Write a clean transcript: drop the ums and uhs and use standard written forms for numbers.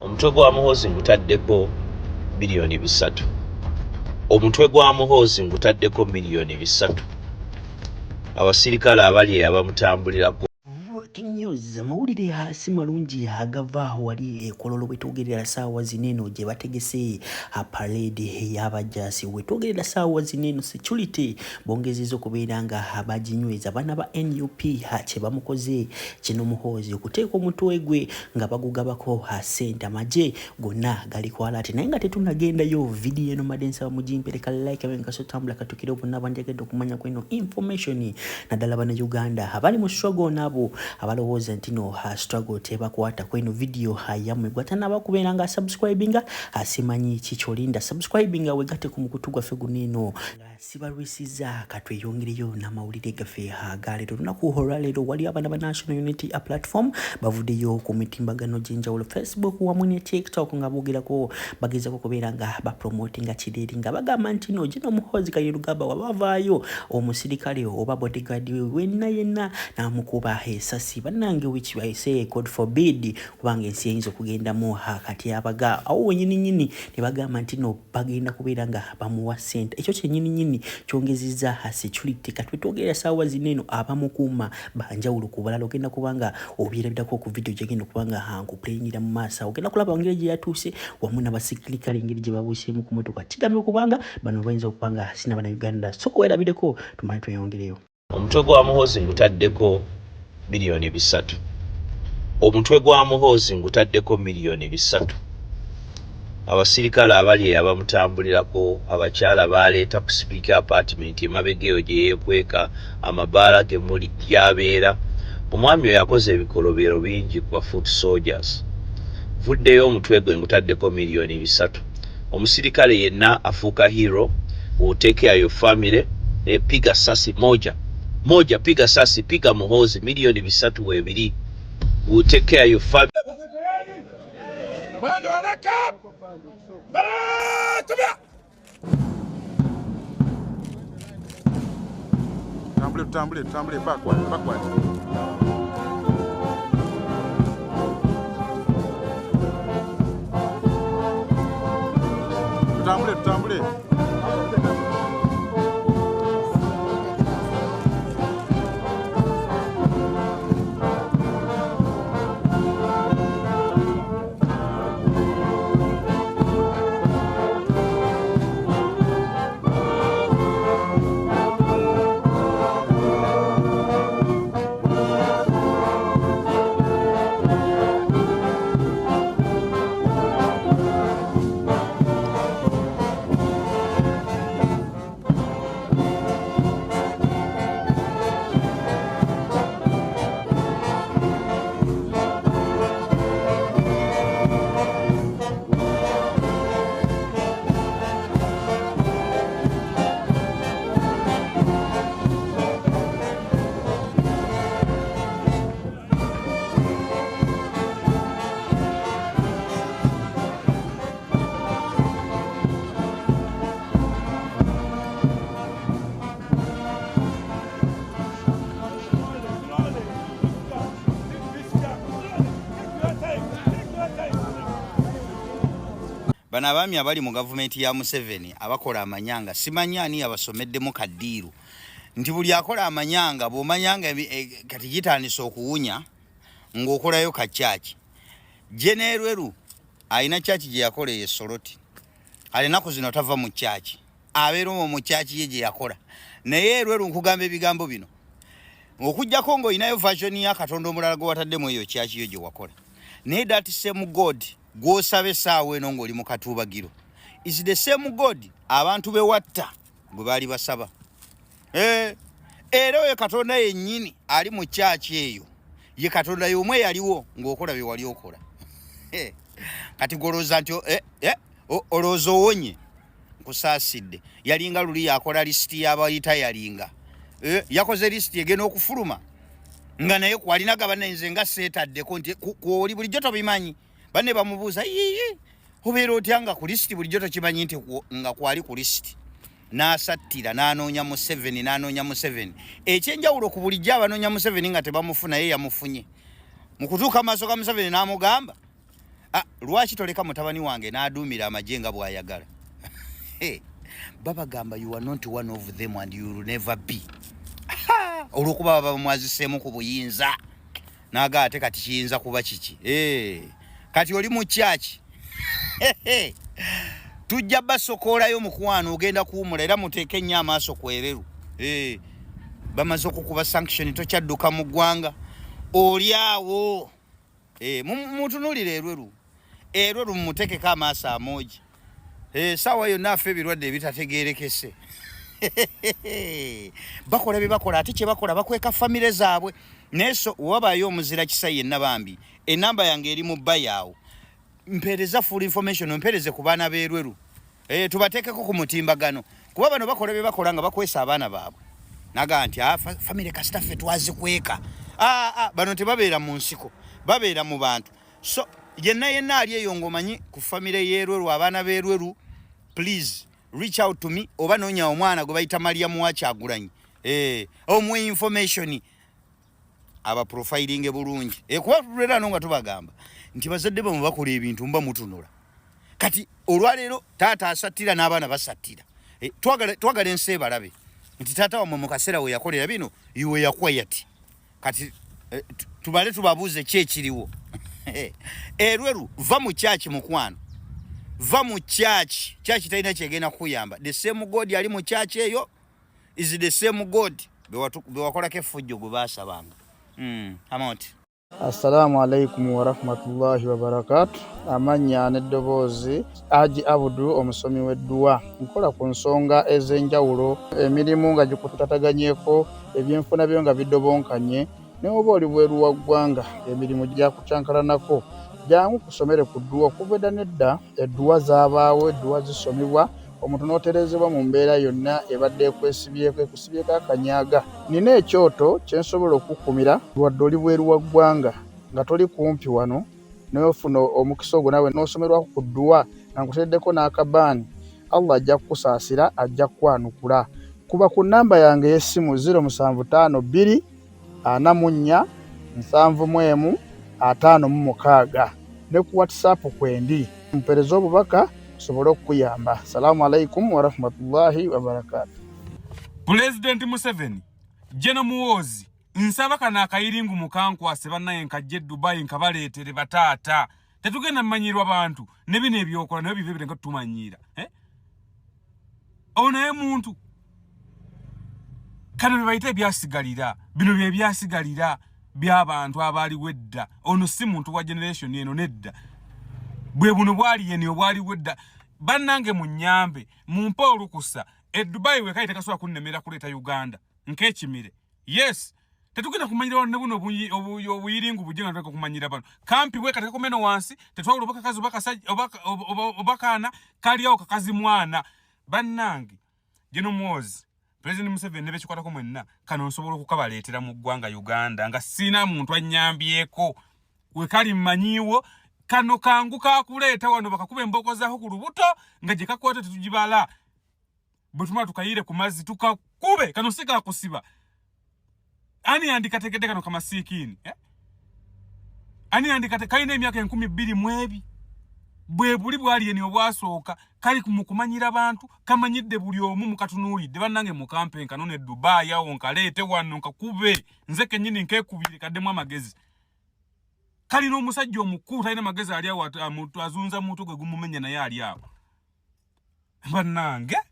Omutwe gwa Muhoozi ngutaddeko biliyoni 3. Omutwe gwa Muhoozi ngutaddeko miliyoni 3. Abasirikale abali abamutambulirako. Breaking news, mawulire hasi malungi agava wali ekololo bwetogerera saawa zineno gye bategese parade y'abajjaasi wetogerera saawa zineno security bongezizo kubeera nga abajinyweza bana ba NUP kye bamukoze kino Muhoozi okuteeka omutwe gwe nga bagugabako ssente amagye gonna gali kwala ati naye nga tetunagendayo video eno madensa bamujimpereka like abenkaso tambula katukire obonna banjagedde okumanya kweno information naddala bana Uganda abali mu struggle nabo abalowooza nti no struggle tebakwata kweno video yammwe gwatanaba kubeera nga subscribinga asimanyi kikyolinda subscribinga wegate ku mukutu gwaffe guneeno sibalwisiza katweyongereyo n'amawulire gaffe agaleero lunaku olwaleero wali abana ba National Unity platform bavuddeyo ku mitimbagano gy'enjawulo Facebook wamu ne TikTok nga boogerako bagezako kubeera nga bapromotinga kireeri nga bagamba nti no General Muhoozi Kainerugaba wabavaayo omusirikale oba bodyguard we wenna yenna n'amukuba esasi bannange which I say God forbid kubanga ensi eyinza okugendamu kati abaga awo wenyini ne bagamba nti no bagenda kubeera nga bamuwa ssente ekyo kyennyini kyongezizza security katwetogera saawa zineno abamukuuma banjawulo ku balala ogenda kubanga obirabirako ku video gyegenda kubanga nkuplayingira mu maaso ogenda kulaba ngeri gye yatuuse wamu n'abasirikale engeri gye babuuseemu ku motoka kigambe kubanga bano bayinza okubanga sina bana Uganda so kuwerabireko tumanye tweyongereyo. Omutwe gwa Muhoozi ngutaddeko biliyoni 3. Omutwe gwa Muhoozi ngutaddeko miliyoni 3. Abasirikale abali abamutambulirako abakyala baleeta ku speaker apartment emabegeyo gye yeekweka amabaala ge muli gyabeera. Omwami oyo yakoze ebikolobero bingi ku foot soldiers. Vuddeyo omutwe gwe ngutaddeko miliyoni 3. Omusirikale yenna afuuka hero. Take care of your family. Piga sasi moja piga sasi piga Muhoozi milioni 3 webiri. Take care of your family. Tambule backward. Tambule. Bano abaami abali mu gavumenti ya Museveni abakola amanyanga simanyi ani abasomeddemu kaddiiru nti buli akola amanyanga bw'omanyanga kati gitandise okuwunya ng'okolayo kakyaki. Jenerweru alina kyaki gye yakola ye Soroti alinaku zino tava mu kyaki abeera mu kyaki ye gye yakola naye Lweru nkugamba ebigambo bino okujjako ng'olinayo version ya Katonda omulala gwe wataddemu eyo kyaki yo gye wakola naye that same God gwosabe saawa eno ng'oli mu katuubagiro is the same God abantu bewatta gwe baali basaba era oyo Katonda yennyini ali mu kyaki eyo ye Katonda y'omwe yaliwo ng'okola bye wali okola kati golooza nti olowooza owonye nkusaasidde yalinga luli yakola lisiti y'abayita yalinga yakoze lisiti egenda okufuluma nga naye kwalinaga bannayinze nga seetaddeko nti kwoli bulijjo tobimanyi banne bamubuuza yiyi obeera otya nga ku lisiti bulijjo tokimanyi nti nga kwali ku lisiti n'asattira n'anoonya Museveni ekyenjawulo ku bulijjo abanoonya Museveni nga tebamufuna ye yamufunye mu kutuuka maaso ga Museveni n'amugamba lwaki toleka mutabani wange n'aduumira amajenga bw'ayagala? Babagamba you are not one of them and you will never be. Olwokuba baba mwaziseemu ku buyinza naga ate kati kiyinza kuba kiki. Kati oli mu kyaki tujja basokoolayo mukwano ogenda kuwumula era muteeke nnyo amaaso kwereru. Bamaze okukuba sanction tokyadduka mu ggwanga oli awo. Mutunulire erweru mumutekeko amaaso amoogi. Sawa yonna affe ebirwadde ebitategeerekese. Bakola bye bakola ate kye bakola bakweka famire zaabwe. Neso wabayo omuzira kisa yenna bambi enamba yange eri mu bayaawo mpereza full information mpereze ku baana b'erweru. Tubateekeko ku mutimbagano kuba bano bakola bye bakola nga bakwesa abaana baabwe. Naga nti famire kasitaffe twazikweka. Bano tebabeera mu nsiko babeera mu bantu. So yenna ali eyo ng'omanyi ku famire y'erweru abaana b'erweru, please reach out to me oba noonya omwana gwe bayita Mariamu wa Kyagulanyi. Omuwe information aba profiling bulungi. Kuba tulera nga tubagamba nti bazadde bamu bakola ebintu mba mutunula. Kati olwaleero taata asattira n'abaana basattira. Twagala ensi balabe nti taata wamwe mu kaseera we yakolera bino iwe yakwayati. Kati tubale tubabuuze ki ekiriwo. Erweru va mu kyaki mukwano. Va mu kyaki talina kyegenda kukuyamba. The same God ali mu kyaki eyo is the same God bewakolako effujjo gwe baasabanga. Amount. Assalamu alaikum wa rahmatullahi wa barakatuh. Amanya n'eddoboozi Haji Abudu omusomi w'edduwa. Nkola ku nsonga ez'enjawulo emirimu nga gikutataganyeko ebyenfuna byo nga bidobonkanye ne oba oli bweru wa ggwanga emirimu gyakucankalanako jangu kusomere ku dduwa kuva edda nedda edduwa zaabaawo edduwa zisomibwa omuntu n'oterezebwa mu mbeera yonna ebadde ekwesibyeko ekusibyeko akanyaaga. Nina ekyoto kye nsobola okukumira wadde oli bweru wa ggwanga nga toli kumpi wano n'ofuna omukisa ogwo nawe n'osomerwako ku dduwa nga nkuteddeko n'akabaani. Allah ajja kukusaasira ajja kukwanukula. Kuba ku nnamba yange y'essimu 075 44 71 56 ne ku WhatsApp kwendi mpereza obubaka sobolo kuyamba. Assalamu alaikum wa rahmatullahi wa barakatuh. President Museveni Jeno Muwozi nsaba kana akayiringu mukankwase bannaye nkajje Dubai nkabaleetere bataata tetugenda mmanyirwa abantu ne bino ebyokola nayo bive birenga tumanyira. Onaye muntu kana bibayite byasigalira bino bye byasigalira by'abantu abali wedda. Ono si muntu wa generation eno nedda bwe buno bwali yeni obwali wedda. Bannange munyambe mumpa olukusa Dubai we kayita kaswa kunnemera kuleta Uganda nk'ekimire. Yes tetugenda kumanyira ne buno obuyiringu bujenga tweka kumanyira bano kampi we kataka komeno wansi tetwawulo baka kazi obakana kali yao kakazi mwana. Bannange Jeno Muwozi President Museveni nebe chikwatako mwenna kano nsobola okukabaleetera mu ggwanga Uganda nga sina muntu anyambyeko we kali mmanyiwo kano kangu kakuleeta wano bakakuba emboko zaho ku lubuto nga gye kakwata tetugibala bwetuma tukayire ku mazzi tukakube kano sika kusiba. Ani andikategedde kano kamasikini ani andikate kaine emyaka 12 mwebi bwe buli bwali yeni obwasooka kali kumukumanyira abantu kamanyidde buli omu mukatunuulidde. Bannange mu campaign kanone Dubai awo nkaleete wano nkakube nze kennyini nkekubire kaddemu amagezi. Kali n'omusajja omukulu talina magezi ali awo azunza muntu gwe gumumenya naye ali awo. Bannange